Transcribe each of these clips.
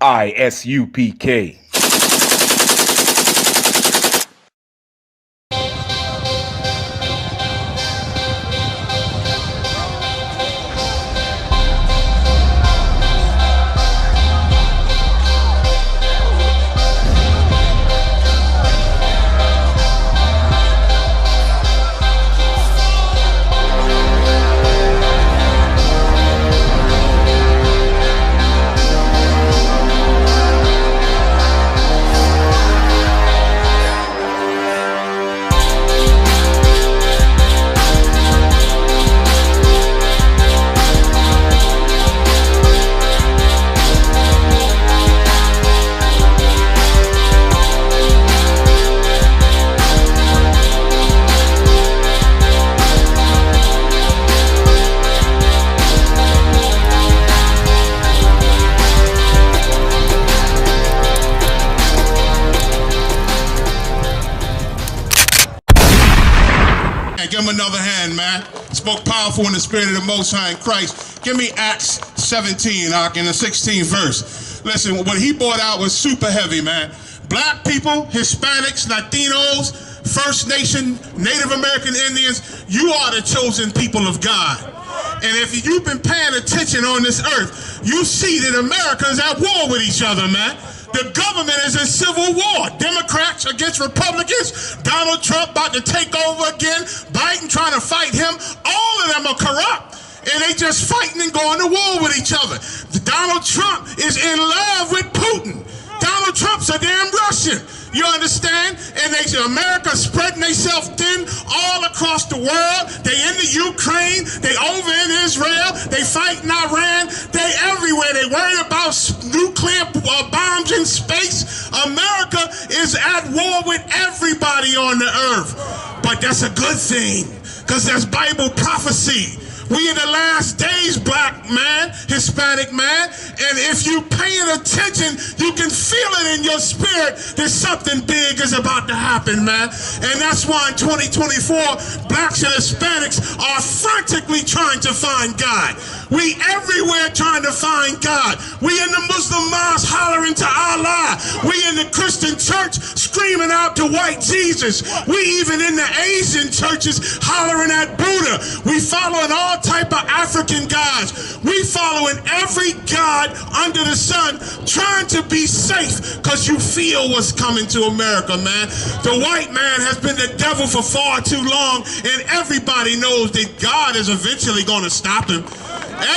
ISUPK. Give him another hand, man. Spoke powerful in the spirit of the Most High in Christ. Give me Acts 17, in the 16th verse. Listen, what he brought out was super heavy, man. Black people, Hispanics, Latinos, First Nation, Native American Indians, you are the chosen people of God. And if you've been paying attention on this earth, you see that America is at war with each other, man. The government is in civil war. Democrats against Republicans. Donald Trump about to take over again. Biden trying to fight him. All of them are corrupt. And they just fighting and going to war with each other. Donald Trump is in love with Putin. Donald Trump's a damn Russian. You understand? And America spreading themselves thin all across the world. They in the Ukraine. They over in Israel. They fighting Iran. They everywhere. They worried about nuclear bombs in space. America is at war with everybody on the earth. But that's a good thing, because there's Bible prophecy. We in the last days, black man, Hispanic man, and if you paying attention, you can feel it in your spirit that something big is about to happen, man. And that's why in 2024, blacks and Hispanics are frantically trying to find God. We everywhere trying to find God. We in the Muslim mosque hollering to Allah. We in the Christian church screaming out to white Jesus. We even in the Asian churches hollering at Buddha. We following all type of African gods. We following every god under the sun, trying to be safe, because you feel what's coming to America, man. The white man has been the devil for far too long, and everybody knows that God is eventually going to stop him.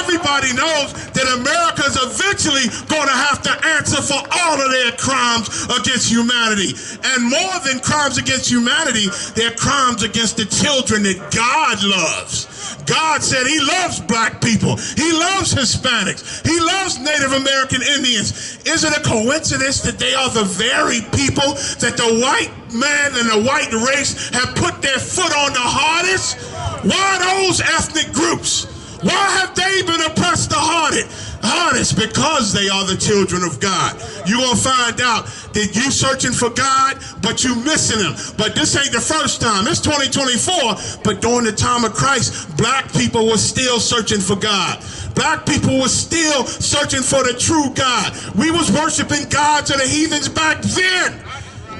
Everybody knows that America's eventually going to have to answer for all of their crimes against humanity. And more than crimes against humanity, they're crimes against the children that God loves. God said he loves black people. He loves Hispanics. He loves Native American Indians. Is it a coincidence that they are the very people that the white man and the white race have put their foot on the hardest? Why those ethnic groups? Why have they been oppressed the hardest? Because they are the children of God. You're going to find out that you searching for God, but you missing him. But this ain't the first time. It's 2024, but during the time of Christ, black people were still searching for God. Black people were still searching for the true God. We was worshiping gods of the heathens back then.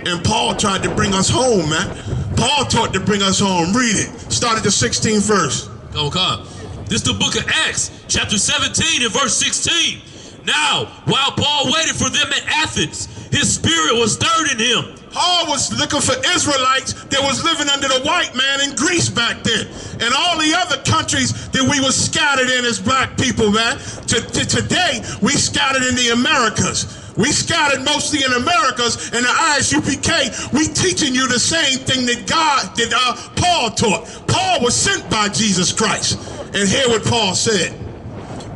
And Paul tried to bring us home, man. Paul taught to bring us home. Read it. Start at the 16th verse. Okay. This is the book of Acts, chapter 17 and verse 16. Now, while Paul waited for them at Athens, his spirit was stirred in him. Paul was looking for Israelites that was living under the white man in Greece back then. And all the other countries that we were scattered in as black people, man. Today, we scattered in the Americas. We scattered mostly in Americas, and the ISUPK, we teaching you the same thing that Paul taught. Paul was sent by Jesus Christ. And hear what Paul said.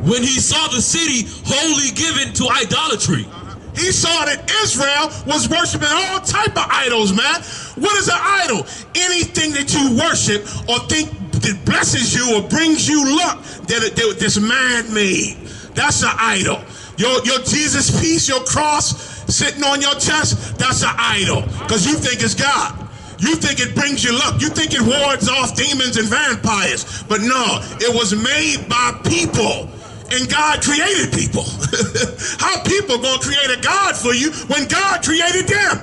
When he saw the city wholly given to idolatry. He saw that Israel was worshiping all type of idols, man. What is an idol? Anything that you worship or think that blesses you or brings you luck that's man-made. That's an idol. Your Jesus piece, your cross sitting on your chest, that's an idol. Because you think it's God. You think it brings you luck. You think it wards off demons and vampires. But no, it was made by people. and God created people. How people gonna create a God for you when God created them?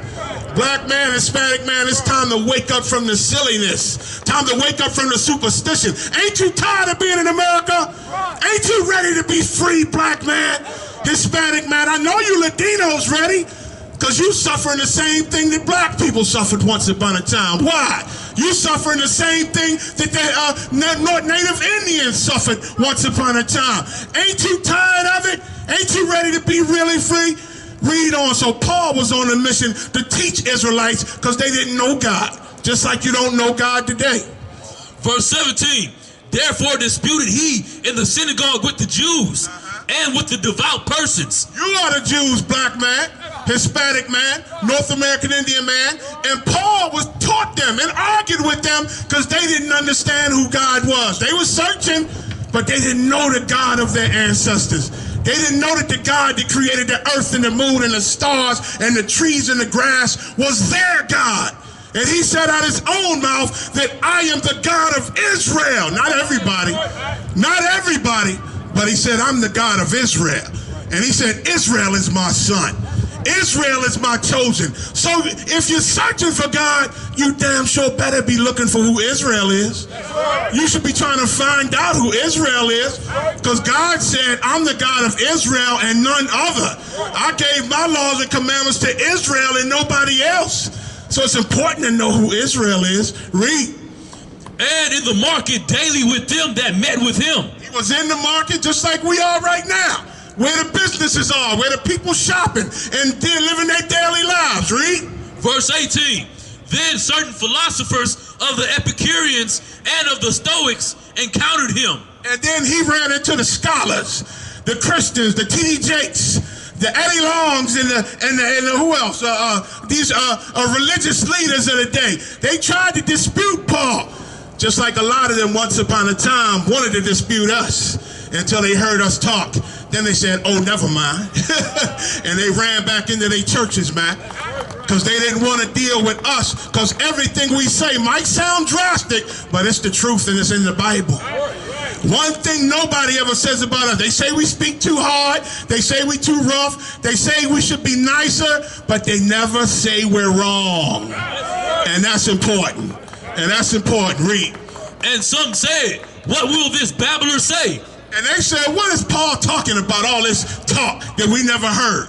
Black man, Hispanic man, it's time to wake up from the silliness. Time to wake up from the superstition. Ain't you tired of being in America? Ain't you ready to be free, black man? Hispanic man, I know you Latinos ready, because you suffering the same thing that black people suffered once upon a time. Why? You suffering the same thing that the Native Indians suffered once upon a time. Ain't you tired of it? Ain't you ready to be really free? Read on. So Paul was on a mission to teach Israelites because they didn't know God, just like you don't know God today. Verse 17, therefore disputed he in the synagogue with the Jews and with the devout persons. You are the Jews, black man, Hispanic man, North American Indian man, and Paul was taught them and argued with them because they didn't understand who God was. They were searching, but they didn't know the God of their ancestors. They didn't know that the God that created the earth and the moon and the stars and the trees and the grass was their God. And he said out his own mouth that I am the God of Israel. Not everybody, but he said I'm the God of Israel. And he said Israel is my son. Israel is my chosen. So if you're searching for God, you damn sure better be looking for who Israel is. You should be trying to find out who Israel is, because God said, I'm the God of Israel and none other. I gave my laws and commandments to Israel and nobody else. So it's important to know who Israel is. Read. And in the market daily with them that met with him. He was in the market just like we are right now, where the businesses are, where the people shopping and they're living their daily lives. Read. Verse 18, then certain philosophers of the Epicureans and of the Stoics encountered him. And then he ran into the scholars, the Christians, the T.D. Jakes, the Eddie Longs, and the who else? These religious leaders of the day. They tried to dispute Paul, just like a lot of them once upon a time wanted to dispute us until they heard us talk. Then they said, oh, never mind. And they ran back into their churches, man, because they didn't want to deal with us, because everything we say might sound drastic, but it's the truth and it's in the Bible. One thing nobody ever says about us, they say we speak too hard, they say we too rough, they say we should be nicer, but they never say we're wrong. And that's important. And that's important. Read. And some said, what will this babbler say? And they said, what is Paul talking about, all this talk that we never heard?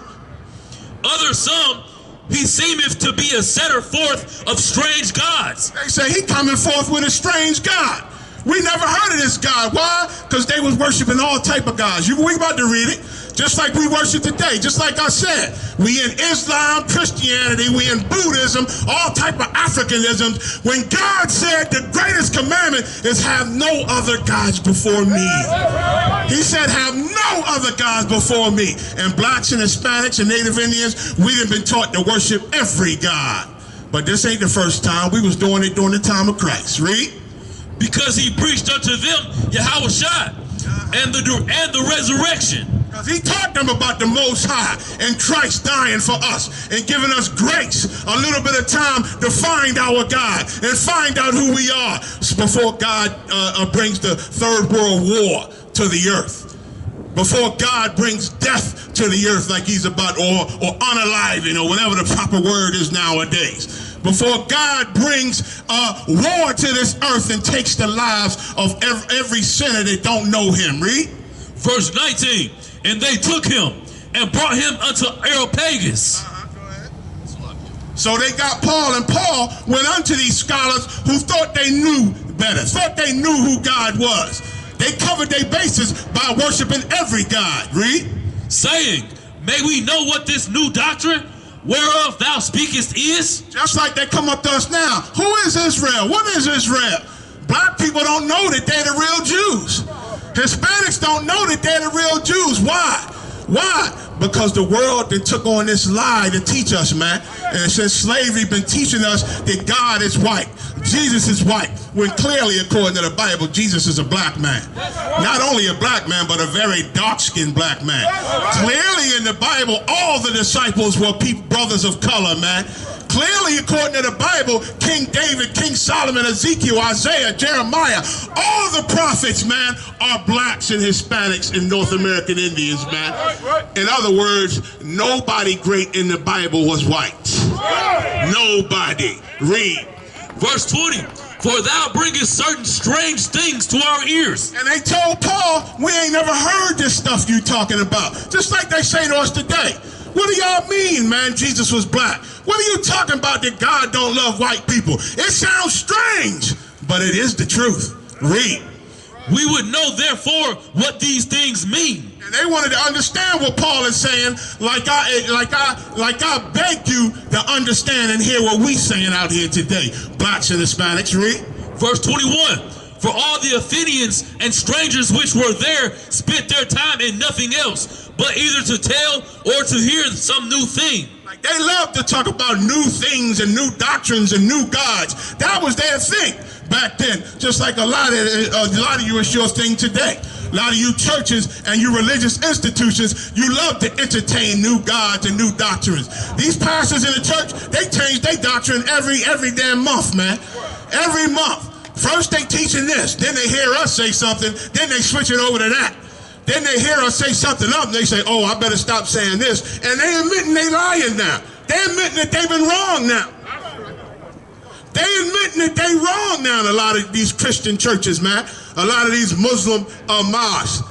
Other some, he seemeth to be a setter forth of strange gods. They say he coming forth with a strange God. We never heard of this God. Why? Because they was worshiping all type of gods. We about to read it. Just like we worship today. Just like I said. We in Islam, Christianity, we in Buddhism, all type of Africanisms. When God said the greatest commandment is have no other gods before me. He said have no other gods before me. And blacks and Hispanics and Native Indians, we have been taught to worship every God. But this ain't the first time. We was doing it during the time of Christ. Read. Because he preached unto them Yahushua and the resurrection. Because he taught them about the Most High and Christ dying for us and giving us grace, a little bit of time to find our God and find out who we are before God brings the Third World War to the earth. Before God brings death to the earth like he's about, or unaliving, or whatever the proper word is nowadays. Before God brings war to this earth and takes the lives of every sinner that don't know him. Read. Verse 19, and they took him and brought him unto Areopagus. Go ahead. So they got Paul, and Paul went unto these scholars who thought they knew better, thought they knew who God was. They covered their bases by worshiping every God. Read. Saying, may we know what this new doctrine whereof thou speakest is? Just like they come up to us now. Who is Israel? What is Israel? Black people don't know that they're the real Jews. Hispanics don't know that they're the real Jews. Why? Why? Because the world that took on this lie to teach us, man. And since slavery been teaching us that God is white, Jesus is white, when clearly, according to the Bible, Jesus is a black man. Not only a black man, but a very dark-skinned black man. Clearly in the Bible, all the disciples were brothers of color, man. Clearly, according to the Bible, King David, King Solomon, Ezekiel, Isaiah, Jeremiah, all the prophets, man, are blacks and Hispanics and North American Indians, man. In other words, nobody great in the Bible was white. Nobody. Read. Verse 20. For thou bringest certain strange things to our ears. And they told Paul, we ain't never heard this stuff you talking about. Just like they say to us today. What do y'all mean, man, Jesus was black? What are you talking about that God don't love white people? It sounds strange, but it is the truth. Read. We would know, therefore, what these things mean. And they wanted to understand what Paul is saying, like I beg you to understand and hear what we saying out here today. Blacks and Hispanics, read. Verse 21. For all the Athenians and strangers which were there spent their time in nothing else, but either to tell or to hear some new thing. Like they love to talk about new things and new doctrines and new gods. That was their thing back then, just like a lot of you is your thing today. A lot of you churches and you religious institutions, you love to entertain new gods and new doctrines. These pastors in the church, they change their doctrine every damn month, man. Every month. First they teaching this, then they hear us say something, then they switch it over to that. Then they hear us say something up, and they say, oh, I better stop saying this. And they admitting they lying now. They admitting that they've been wrong now. They admitting that they wrong now in a lot of these Christian churches, man. A lot of these Muslim mosques.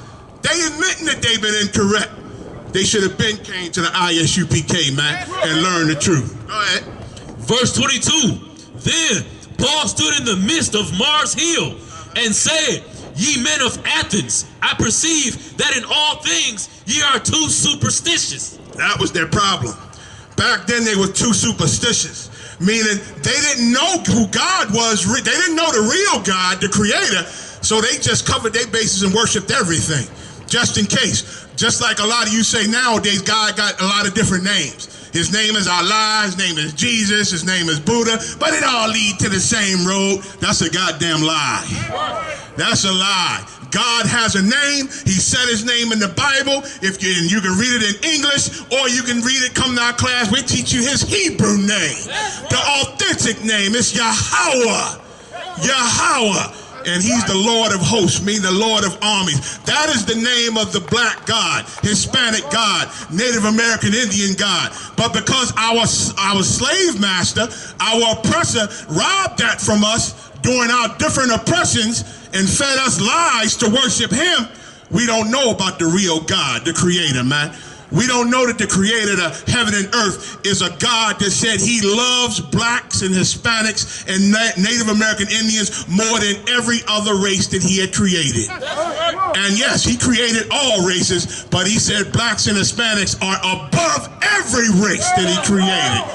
They admitting that they've been incorrect. They should have been came to the ISUPK, man, and learned the truth. Go ahead. Verse 22. Then Paul stood in the midst of Mars Hill and said, Ye men of Athens, I perceive that in all things ye are too superstitious. That was their problem. Back then they were too superstitious, meaning they didn't know who God was. They didn't know the real God, the creator, so they just covered their bases and worshiped everything, just in case. Just like a lot of you say nowadays, God got a lot of different names. His name is Allah, his name is Jesus, his name is Buddha, but it all lead to the same road. That's a goddamn lie. That's a lie. God has a name. He said his name in the Bible. If you can read it in English, or you can read it, come to our class, we teach you his Hebrew name. The authentic name is Yahweh. Yahweh. And he's the Lord of hosts, meaning the Lord of armies. That is the name of the black God, Hispanic God, Native American Indian God. But because our slave master, our oppressor, robbed that from us during our different oppressions and fed us lies to worship him, we don't know about the real God, the creator, man. We don't know that the creator of heaven and earth is a God that said he loves blacks and Hispanics and Native American Indians more than every other race that he had created. And yes, he created all races, but he said blacks and Hispanics are above every race that he created.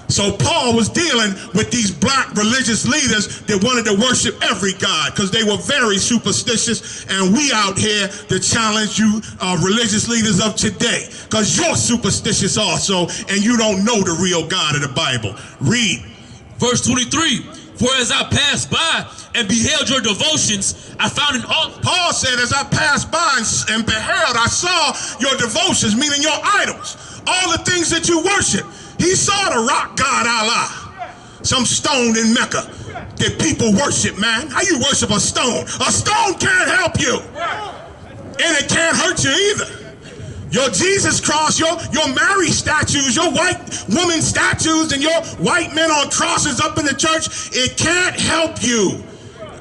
So Paul was dealing with these black religious leaders that wanted to worship every god because they were very superstitious, and we out here to challenge you religious leaders of today because you're superstitious also and you don't know the real God of the Bible. Read. Verse 23. For as I passed by and beheld your devotions, I found an altar. Paul said, as I passed by and beheld, I saw your devotions, meaning your idols, all the things that you worship. He saw the rock god Allah, some stone in Mecca that people worship, man. How you worship a stone? A stone can't help you, and it can't hurt you either. Your Jesus cross, your Mary statues, your white woman statues, and your white men on crosses up in the church, it can't help you,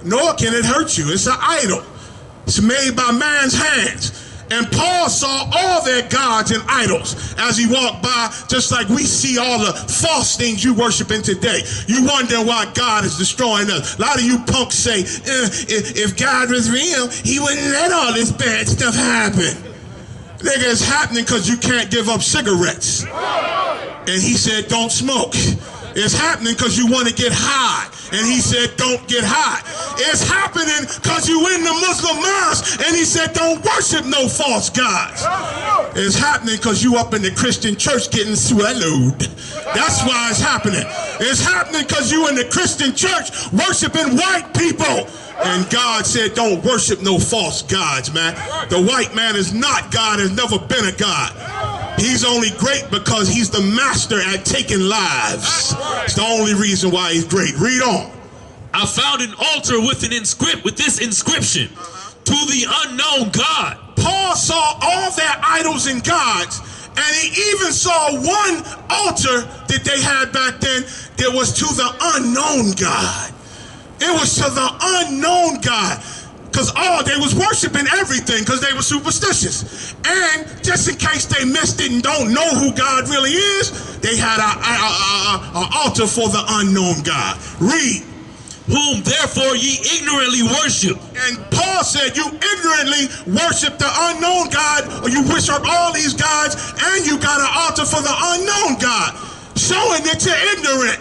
nor can it hurt you. It's an idol. It's made by man's hands. And Paul saw all their gods and idols as he walked by, just like we see all the false things you worshiping today. You wonder why God is destroying us. A lot of you punks say, if God was real, he wouldn't let all this bad stuff happen. Nigga, it's happening because you can't give up cigarettes. And he said, don't smoke. It's happening because you want to get high. And he said, don't get high. It's happening because you in the Muslim mosque. And he said, don't worship no false gods. It's happening because you up in the Christian church getting swallowed. That's why it's happening. It's happening because you in the Christian church worshiping white people. And God said, don't worship no false gods, man. The white man is not God, has never been a God. He's only great because he's the master at taking lives. It's the only reason why he's great. Read on. I found an altar with this inscription, to the unknown God. Paul saw all their idols and gods, and he even saw one altar that they had back then that was to the unknown God. It was to the unknown God. Because they was worshiping everything because they were superstitious. And just in case they missed it and don't know who God really is, they had an altar for the unknown God. Read. Whom therefore ye ignorantly worship. And Paul said, you ignorantly worship the unknown God, or you worship all these gods, and you got an altar for the unknown God, showing that you're ignorant.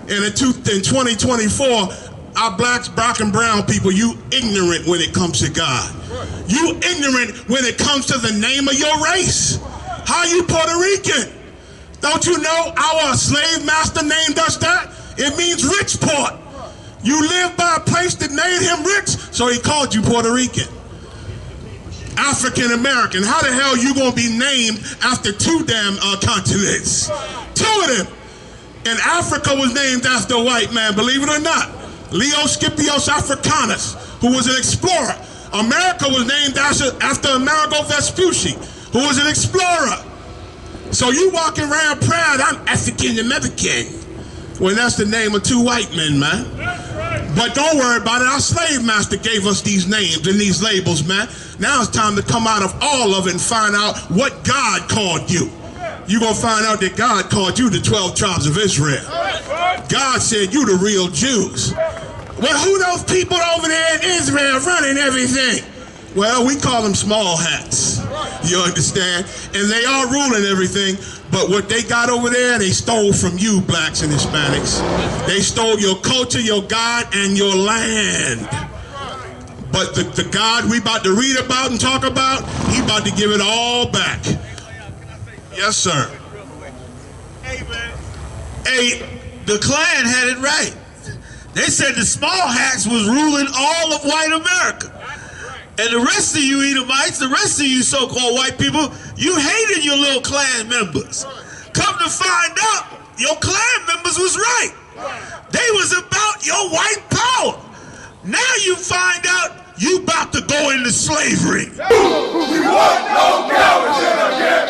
And in 2024, our blacks, black and brown people, you ignorant when it comes to God. You ignorant when it comes to the name of your race. How you Puerto Rican? Don't you know our slave master named us that? It means rich port. You live by a place that made him rich, so he called you Puerto Rican. African American. How the hell you gonna be named after two damn continents? Two of them. And Africa was named after a white man, believe it or not. Leo Scipios Africanus, who was an explorer. America was named after Amerigo Vespucci, who was an explorer. So you walking around proud, I'm African American, when that's the name of two white men, man. But don't worry about it. Our slave master gave us these names and these labels, man. Now it's time to come out of all of it and find out what God called you. You're going to find out that God called you the 12 tribes of Israel. God said you the real Jews. Well, who those people over there in Israel running everything? Well, we call them small hats. You understand? And they are ruling everything. But what they got over there, they stole from you, blacks and Hispanics. They stole your culture, your God, and your land. But the God we about to read about and talk about, he about to give it all back. Yes, sir. Hey, man. Hey, the Klan had it right. They said the small hats was ruling all of white America. And the rest of you Edomites, the rest of you so-called white people, you hated your little Klan members. Come to find out, your Klan members was right. They was about your white power. Now you find out you about to go into slavery. We want no cowards in our camp,